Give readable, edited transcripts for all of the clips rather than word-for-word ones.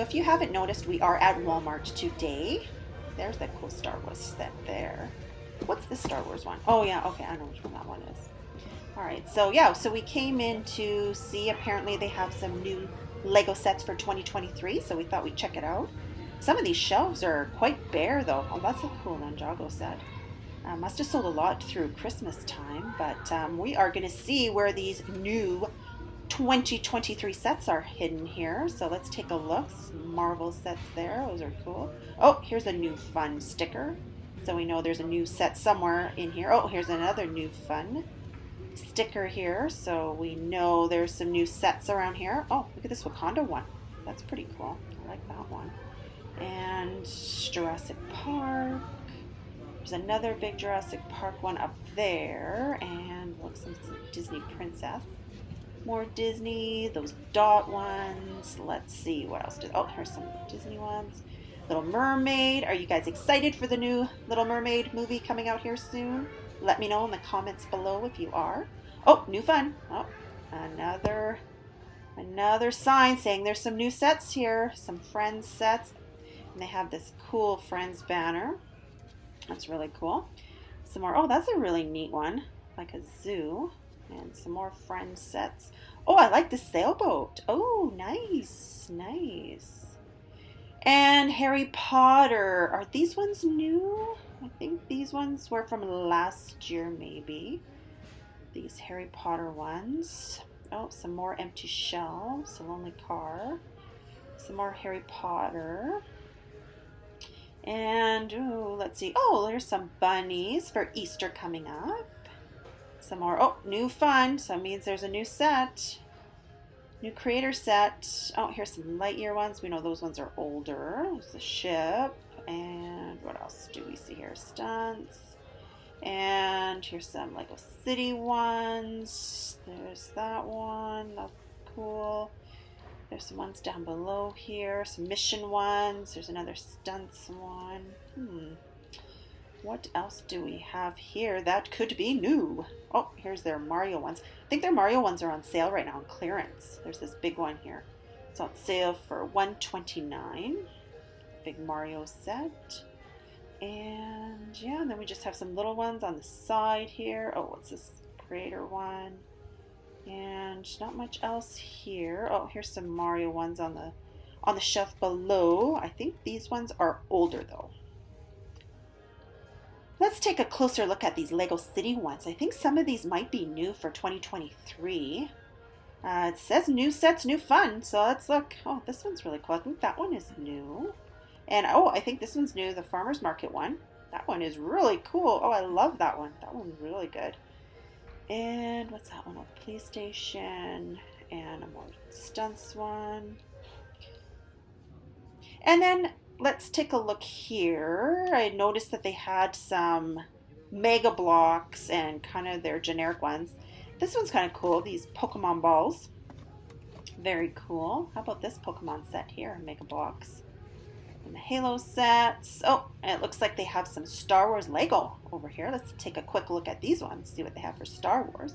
if you haven't noticed, we are at Walmart today. There's that cool Star Wars set there. What's the Star Wars one? Oh yeah, okay, I know which one that one is. All right, so yeah, so we came in to see, apparently they have some new Lego sets for 2023, so we thought we'd check it out. Some of these shelves are quite bare though. Oh, that's a cool Ninjago set. Must have sold a lot through Christmas time, but we are going to see where these new 2023 sets are hidden here. So let's take a look. Some Marvel sets there. Those are cool. Oh, here's a new fun sticker. So we know there's a new set somewhere in here. Oh, here's another new fun sticker here. So we know there's some new sets around here. Oh, look at this Wakanda one. That's pretty cool. I like that one. And Jurassic Park. There's another big Jurassic Park one up there, and looks like some Disney Princess. More Disney, those dot ones. Let's see, what else? Oh, here's some Disney ones. Little Mermaid. Are you guys excited for the new Little Mermaid movie coming out here soon? Let me know in the comments below if you are. Oh, new fun. Oh, another sign saying there's some new sets here. Some Friends sets. And they have this cool Friends banner. That's really cool. Some more. Oh, that's a really neat one. Like a zoo. And some more Friends sets. Oh, I like the sailboat. Oh, nice. Nice. And Harry Potter. Are these ones new? I think these ones were from last year, maybe. These Harry Potter ones. Oh, some more empty shelves. A lonely car. Some more Harry Potter. And ooh, let's see. Oh, there's some bunnies for Easter coming up. Some more. Oh, new fun. So it means there's a new set. New creator set. Oh, here's some Lightyear ones. We know those ones are older. There's the ship. And what else do we see here? Stunts. And here's some Lego City ones. There's that one. That's cool. There's some ones down below here, some mission ones. There's another stunts one. What else do we have here that could be new? Oh, here's their Mario ones. I think their Mario ones are on sale right now on clearance. There's this big one here. It's on sale for $129. Big Mario set. And yeah, and then we just have some little ones on the side here. Oh, what's this creator one? And not much else here. Oh, here's some Mario ones on the shelf below. I think these ones are older though. Let's take a closer look at these Lego City ones. I think some of these might be new for 2023. It says new sets, new fun. So let's look. Oh, this one's really cool. I think that one is new. And oh, I think this one's new, the Farmer's Market one. That one is really cool. Oh, I love that one. That one's really good. And what's that one? A police station and a more stunts one. And then let's take a look here. I noticed that they had some mega blocks and kind of their generic ones. This one's kind of cool. These Pokemon balls. Very cool. How about this Pokemon set here? Mega blocks. And the Halo sets. Oh, and it looks like they have some Star Wars Lego over here. Let's take a quick look at these ones, see what they have for Star Wars.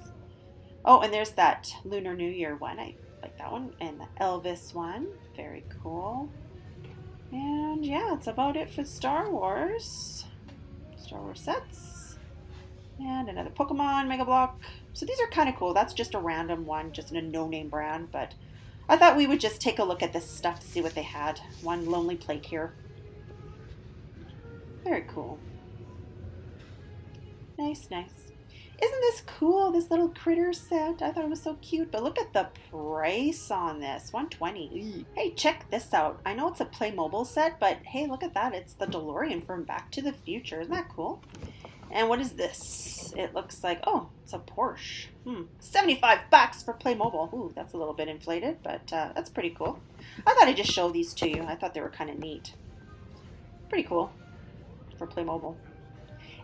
Oh, and there's that Lunar New Year one. I like that one. And the Elvis one. Very cool. And yeah, that's about it for Star Wars. Star Wars sets. And another Pokemon Mega Block. So these are kind of cool. That's just a random one, just in a no-name brand, but I thought we would just take a look at this stuff to see what they had. One lonely plate here. Very cool. Nice, nice. Isn't this cool, this little critter set? I thought it was so cute, but look at the price on this, $120. Hey, check this out. I know it's a Playmobil set, but hey, look at that. It's the DeLorean from Back to the Future. Isn't that cool? And what is this? It looks like, oh, it's a Porsche. $75 for Playmobil. Ooh, that's a little bit inflated, but that's pretty cool. I thought I'd just show these to you. I thought they were kind of neat. Pretty cool for Playmobil.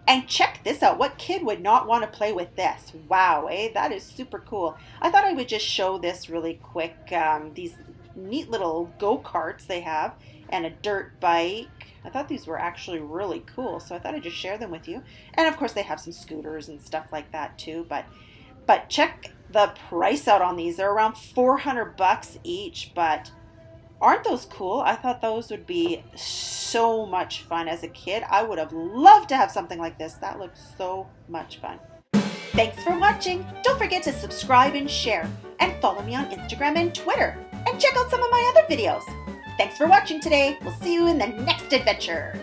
And check this out. What kid would not want to play with this? Wow, eh? That is super cool. I thought I would just show this really quick. These neat little go-karts they have and a dirt bike. I thought these were actually really cool, so I thought I'd just share them with you. And of course they have some scooters and stuff like that too, but check the price out on these. They're around $400 each, but Aren't those cool? I thought those would be so much fun as a kid. I would have loved to have something like this. That looks so much fun. Thanks for watching. Don't forget to subscribe and share. And follow me on Instagram and Twitter. And check out some of my other videos. Thanks for watching today. We'll see you in the next adventure.